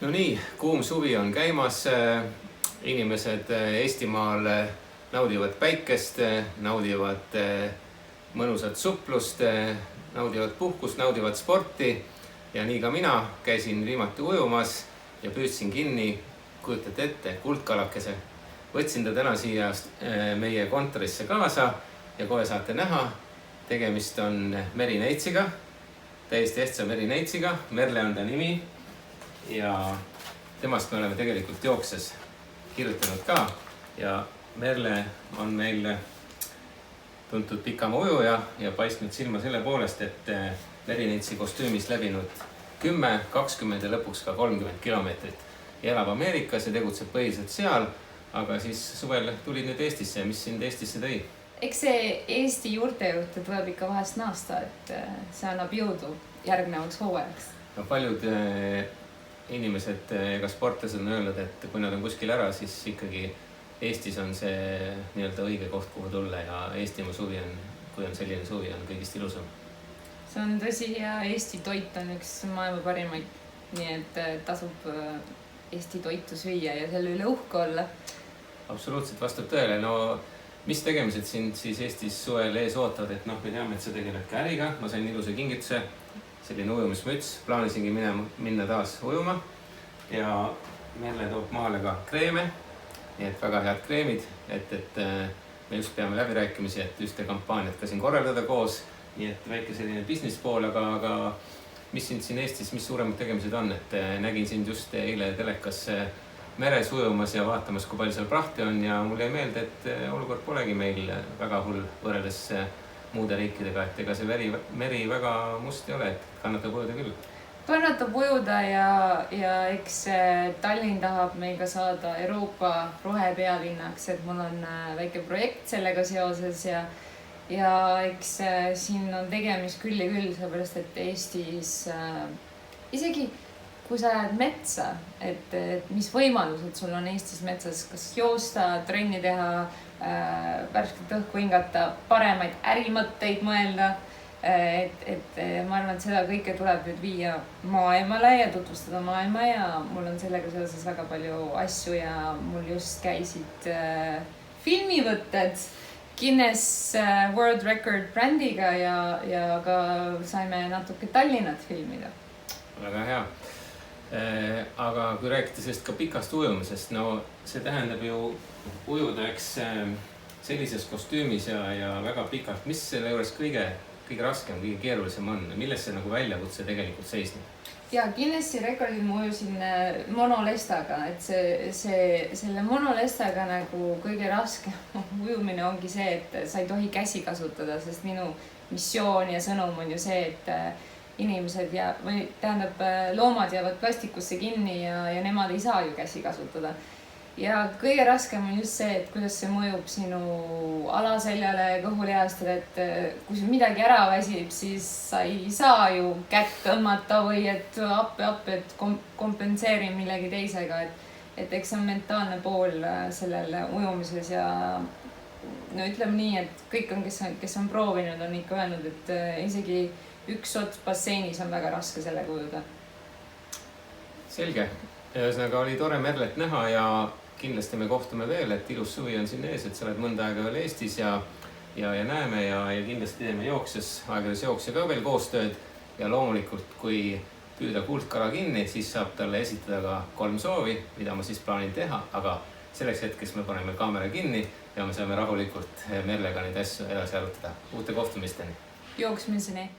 No nii, kuum suvi on käimas. Inimesed Eestimaal naudivad päikest, naudivad mõnusat suplust, naudivad puhkust, naudivad sporti. Ja nii ka mina käisin viimati ujumas ja püüdsin kinni, kujutate ette, kuldkalakese. Võtsin ta täna siia meie kontorisse kaasa ja kohe saate näha. Tegemist on merineitsiga, täiesti ehtsa merineitsiga. Merle on ta nimi. Ja temast me oleme tegelikult jookses kirjutanud ka. Ja Merle on meil tuntud pikama ujuja ja paistnud silma selle poolest, et merineitsi kostüümis läbinud 10, 20 ja lõpuks ka 30 kilomeetrit. Elab Ameerikas ja tegutseb põhiliselt seal, aga siis suvel tulid nüüd Eestisse. Mis sind Eestisse tõi? Eks see Eesti juurte juurde tuleb ikka vahest naasta, et see annab jõudu järgnevaks hooajaks. No paljud inimesed ega sportlased on öelnud, et kui nad on kuskil ära, siis ikkagi Eestis on see nii-öelda õige koht, kuhu tulla ja Eestimaa suvi on, kui on selline suvi, on kõigist ilusam. See on tõsi ja Eesti toit on üks maailma parimaid, nii et tasub Eesti toitu süüa ja selle üle uhke olla. Absoluutselt vastab tõele. No mis tegemised sind siis Eestis suvel ees ootavad, et me teame, et sa tegeled ka äriga. Ma sain ilusa kingituse, selline ujumismüts, plaanisingi minna taas ujuma ja Merle toob maale ka kreeme, nii et väga head kreemid, et me just peame läbirääkimisi, et ühte kampaaniat ka siin korraldada koos, nii et väike selline business pool, aga mis sind siin Eestis, mis suuremad tegemised on, et nägin sind just eile telekas meres ujumas ja vaatamas, kui palju seal prahti on ja mul jäi meelde, et olukord polegi meil väga hull võrreldes muude riikidega, et ega see meri väga must ei ole, et kannatab ujuda küll. Kannatab ujuda ja eks Tallinn tahab meiga saada Euroopa rohepealinnaks, et mul on väike projekt sellega seoses ja eks siin on tegemist küll ja küll, sellepärast et Eestis isegi kui sa lähed metsa, et mis võimalused sul on Eestis metsas, kas joosta, trenni teha, värsket õhku hingata, paremaid ärimõtteid mõelda, et ma arvan, et seda kõike tuleb nüüd viia maailmale ja tutvustada maailma ja mul on sellega seoses väga palju asju ja mul just käisid filmivõtted Guinness World Record brändiga ja ka saime natuke Tallinnat filmida. Väga hea. Aga kui rääkida sellest ka pikast ujumisest, no see tähendab ju ujuda sellises kostüümis ja väga pikalt. Mis selle juures kõige raskem, kõige keerulisem on? Milles see nagu väljakutse tegelikult seisneb? Ja Guinessi rekordil ma ujusin monolestaga, et selle monolestaga nagu kõige raskem ujumine ongi see, et sa ei tohi käsi kasutada, sest minu missioon ja sõnum on ju see, et inimesed loomad jäävad plastikusse kinni ja nemad ei saa ju käsi kasutada. Ja kõige raskem on just see, et kuidas see mõjub sinu alaseljale ja kõhulihastele, et kui sul midagi ära väsib, siis sa ei saa ju kätt tõmmata või et appi, et kompenseeri millegi teisega. Et eks on mentaalne pool sellel ujumises ja no ütleme nii, et kõik on, kes on proovinud, on ikka öelnud, et isegi üks ots basseinis on väga raske sellega ujuda. Selge. Ühesõnaga oli tore Merlet näha ja kindlasti me kohtume veel, et ilus suvi on siin ees, et sa oled mõnda aega veel Eestis ja näeme ja kindlasti teeme aegades jooksja ka veel koostööd ja loomulikult, kui püüda kuldkala kinni, siis saab talle esitada ka 3 soovi, mida ma siis plaanin teha, aga selleks hetkeks me paneme kaamera kinni ja me saame rahulikult Merlega neid asju edasi arutada. Uute kohtumisteni. Jooksmiseni.